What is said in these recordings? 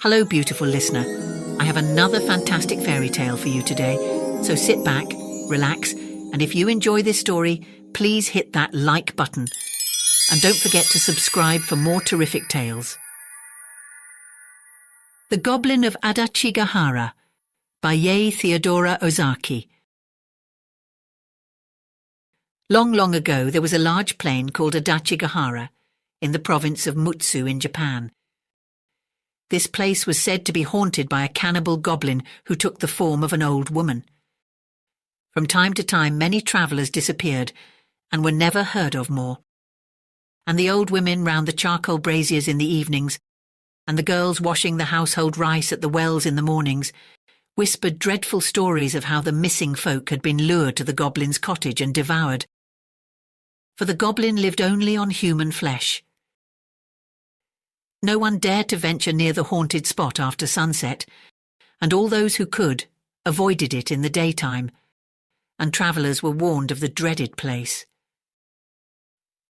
Hello, beautiful listener. I have another fantastic fairy tale for you today. So sit back, relax, and if you enjoy this story, please hit that like button. And don't forget to subscribe for more terrific tales. The Goblin of Adachigahara by Yei Therodora Ozaki. Long, long ago, there was a large plain called Adachigahara in the province of Mutsu in Japan. This place was said to be haunted by a cannibal goblin who took the form of an old woman. From time to time, many travellers disappeared and were never heard of more. And the old women round the charcoal braziers in the evenings, and the girls washing the household rice at the wells in the mornings, whispered dreadful stories of how the missing folk had been lured to the goblin's cottage and devoured. For the goblin lived only on human flesh. No one dared to venture near the haunted spot after sunset, and all those who could avoided it in the daytime, and travellers were warned of the dreaded place.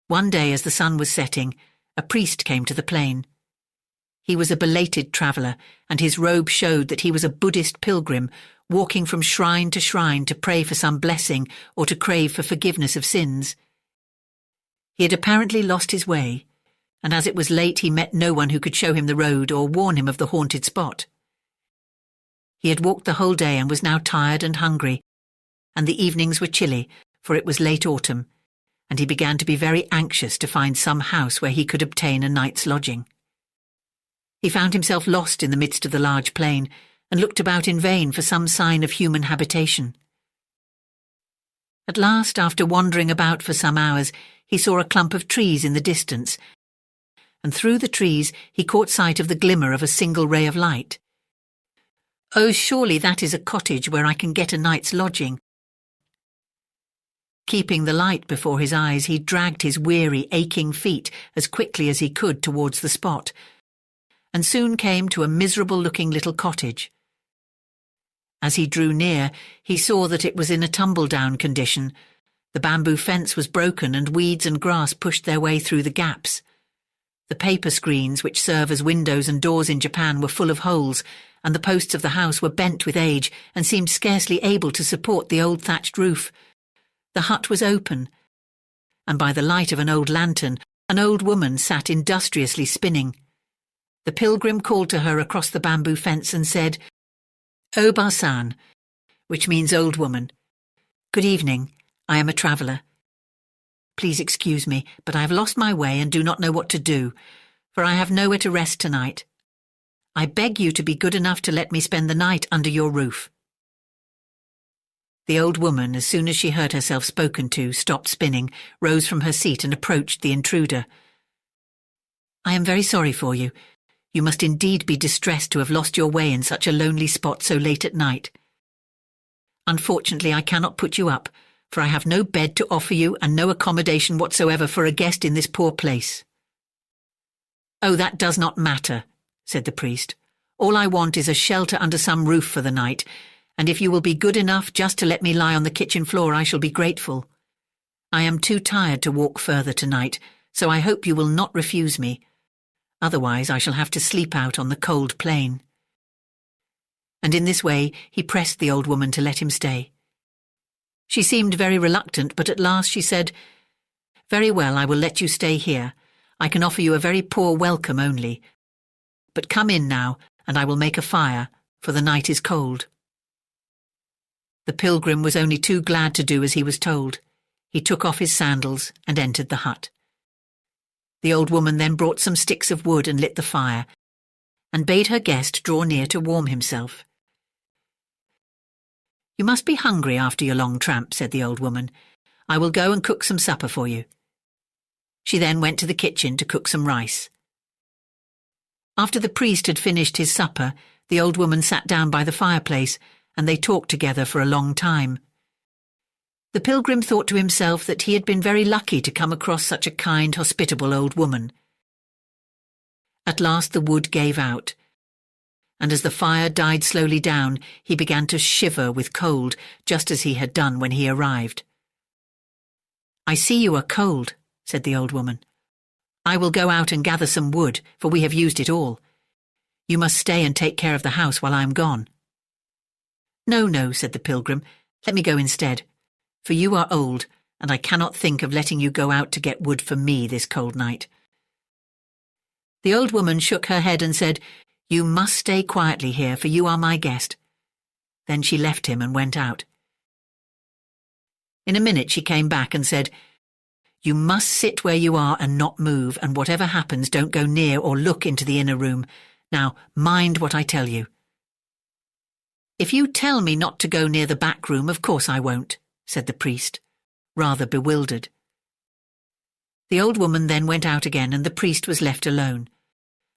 One day as the sun was setting, a priest came to the plain. He was a belated traveller, and his robe showed that he was a Buddhist pilgrim, walking from shrine to pray for some blessing or to crave for forgiveness of sins. He had apparently lost his way, and as it was late he met no one who could show him the road or warn him of the haunted spot. He had walked the whole day and was now tired and hungry, and the evenings were chilly, for it was late autumn, and he began to be very anxious to find some house where he could obtain a night's lodging. He found himself lost in the midst of the large plain, and looked about in vain for some sign of human habitation. At last, after wandering about for some hours, he saw a clump of trees in the distance, and through the trees he caught sight of the glimmer of a single ray of light. "Oh, surely that is a cottage where I can get a night's lodging." Keeping the light before his eyes, he dragged his weary, aching feet as quickly as he could towards the spot, and soon came to a miserable-looking little cottage. As he drew near, he saw that it was in a tumble-down condition. The bamboo fence was broken and weeds and grass pushed their way through the gaps. The paper screens, which serve as windows and doors in Japan, were full of holes, and the posts of the house were bent with age and seemed scarcely able to support the old thatched roof. The hut was open, and by the light of an old lantern, an old woman sat industriously spinning. The pilgrim called to her across the bamboo fence and said, "Oba-san," which means old woman. "Good evening. I am a traveller. Please excuse me, but I have lost my way and do not know what to do, for I have nowhere to rest tonight. I beg you to be good enough to let me spend the night under your roof." The old woman, as soon as she heard herself spoken to, stopped spinning, rose from her seat and approached the intruder. "I am very sorry for you. You must indeed be distressed to have lost your way in such a lonely spot so late at night. Unfortunately, I cannot put you up, for I have no bed to offer you and no accommodation whatsoever for a guest in this poor place." "Oh, that does not matter," said the priest. "All I want is a shelter under some roof for the night, and if you will be good enough just to let me lie on the kitchen floor, I shall be grateful. I am too tired to walk further tonight, so I hope you will not refuse me. Otherwise I shall have to sleep out on the cold plain." And in this way he pressed the old woman to let him stay. She seemed very reluctant, but at last she said, "Very well, I will let you stay here. I can offer you a very poor welcome only. But come in now, and I will make a fire, for the night is cold." The pilgrim was only too glad to do as he was told. He took off his sandals and entered the hut. The old woman then brought some sticks of wood and lit the fire, and bade her guest draw near to warm himself. "You must be hungry after your long tramp," said the old woman. "I will go and cook some supper for you." She then went to the kitchen to cook some rice. After the priest had finished his supper, the old woman sat down by the fireplace, and they talked together for a long time. The pilgrim thought to himself that he had been very lucky to come across such a kind, hospitable old woman. At last the wood gave out, and as the fire died slowly down, he began to shiver with cold, just as he had done when he arrived. "I see you are cold," said the old woman. "I will go out and gather some wood, for we have used it all. You must stay and take care of the house while I am gone." "No, no," said the pilgrim. "Let me go instead, for you are old, and I cannot think of letting you go out to get wood for me this cold night." The old woman shook her head and said, "You must stay quietly here, for you are my guest." Then she left him and went out. In a minute she came back and said, "You must sit where you are and not move, and whatever happens, don't go near or look into the inner room. Now, mind what I tell you." "If you tell me not to go near the back room, of course I won't," said the priest, rather bewildered. The old woman then went out again, and the priest was left alone.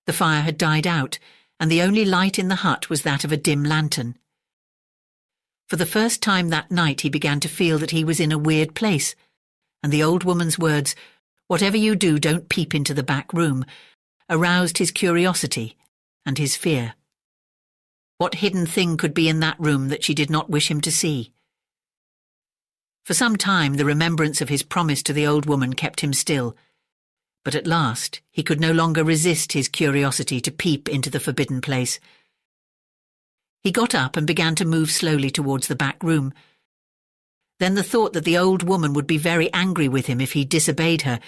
The fire had died out, and the only light in the hut was that of a dim lantern. For the first time that night he began to feel that he was in a weird place, and the old woman's words, "Whatever you do, don't peep into the back room," aroused his curiosity and his fear. What hidden thing could be in that room that she did not wish him to see? For some time the remembrance of his promise to the old woman kept him still, but at last he could no longer resist his curiosity to peep into the forbidden place. He got up and began to move slowly towards the back room. Then the thought that the old woman would be very angry with him if he disobeyed her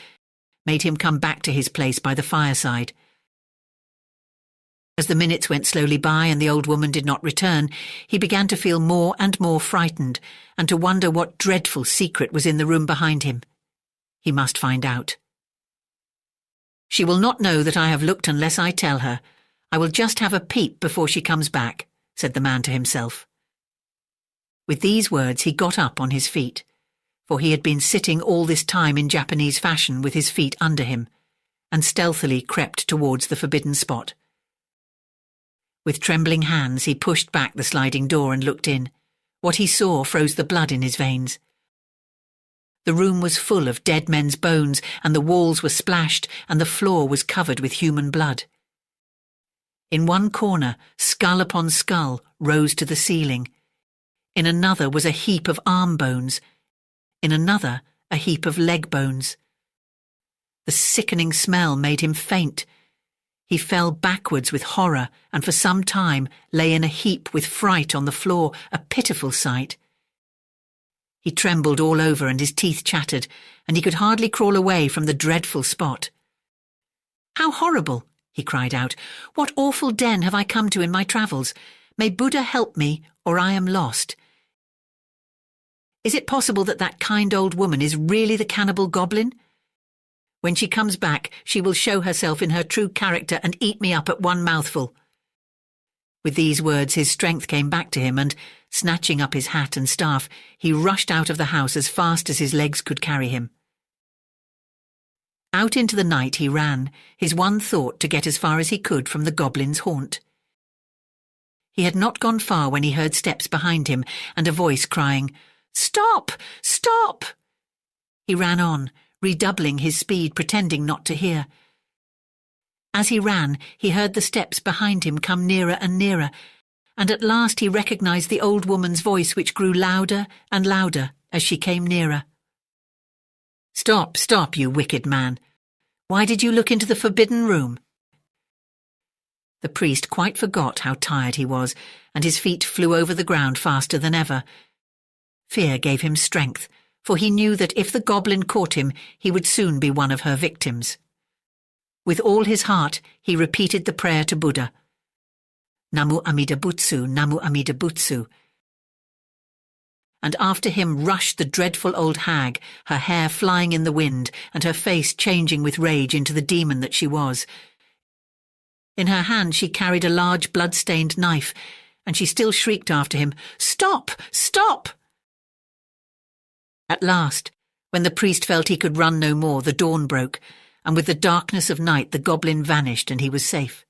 made him come back to his place by the fireside. As the minutes went slowly by and the old woman did not return, he began to feel more and more frightened, and to wonder what dreadful secret was in the room behind him. He must find out. "She will not know that I have looked unless I tell her. I will just have a peep before she comes back," said the man to himself. With these words he got up on his feet, for he had been sitting all this time in Japanese fashion with his feet under him, and stealthily crept towards the forbidden spot. With trembling hands he pushed back the sliding door and looked in. What he saw froze the blood in his veins. The room was full of dead men's bones, and the walls were splashed, and the floor was covered with human blood. In one corner, skull upon skull rose to the ceiling. In another was a heap of arm bones. In another, a heap of leg bones. The sickening smell made him faint. He fell backwards with horror, and for some time lay in a heap with fright on the floor, a pitiful sight. He trembled all over and his teeth chattered, and he could hardly crawl away from the dreadful spot. "How horrible!" he cried out. "What awful den have I come to in my travels? May Buddha help me, or I am lost. Is it possible that that kind old woman is really the cannibal goblin? When she comes back, she will show herself in her true character and eat me up at one mouthful." With these words his strength came back to him, and, snatching up his hat and staff, he rushed out of the house as fast as his legs could carry him. Out into the night he ran, his one thought to get as far as he could from the goblin's haunt. He had not gone far when he heard steps behind him and a voice crying, "Stop! Stop!" He ran on, redoubling his speed, pretending not to hear. As he ran, he heard the steps behind him come nearer and nearer, and at last he recognized the old woman's voice, which grew louder and louder as she came nearer. "Stop, stop, you wicked man! Why did you look into the forbidden room?" The priest quite forgot how tired he was, and his feet flew over the ground faster than ever. Fear gave him strength, for he knew that if the goblin caught him, he would soon be one of her victims. With all his heart, he repeated the prayer to Buddha. "Namu Amida Butsu, Namu Amida Butsu." And after him rushed the dreadful old hag, her hair flying in the wind, and her face changing with rage into the demon that she was. In her hand she carried a large blood-stained knife, and she still shrieked after him, "Stop! Stop!" At last, when the priest felt he could run no more, the dawn broke, and with the darkness of night the goblin vanished and he was safe.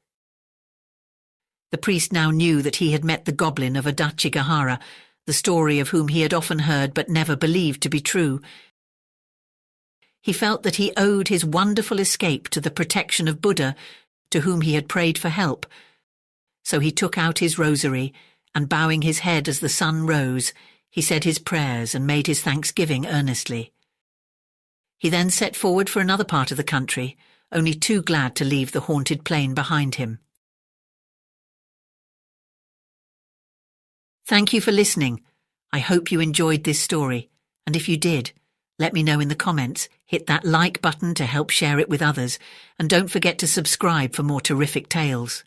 The priest now knew that he had met the Goblin of Adachigahara, the story of whom he had often heard but never believed to be true. He felt that he owed his wonderful escape to the protection of Buddha, to whom he had prayed for help. So he took out his rosary, and bowing his head as the sun rose, he said his prayers and made his thanksgiving earnestly. He then set forward for another part of the country, only too glad to leave the haunted plain behind him. Thank you for listening. I hope you enjoyed this story, and if you did, let me know in the comments, hit that like button to help share it with others, and don't forget to subscribe for more terrific tales.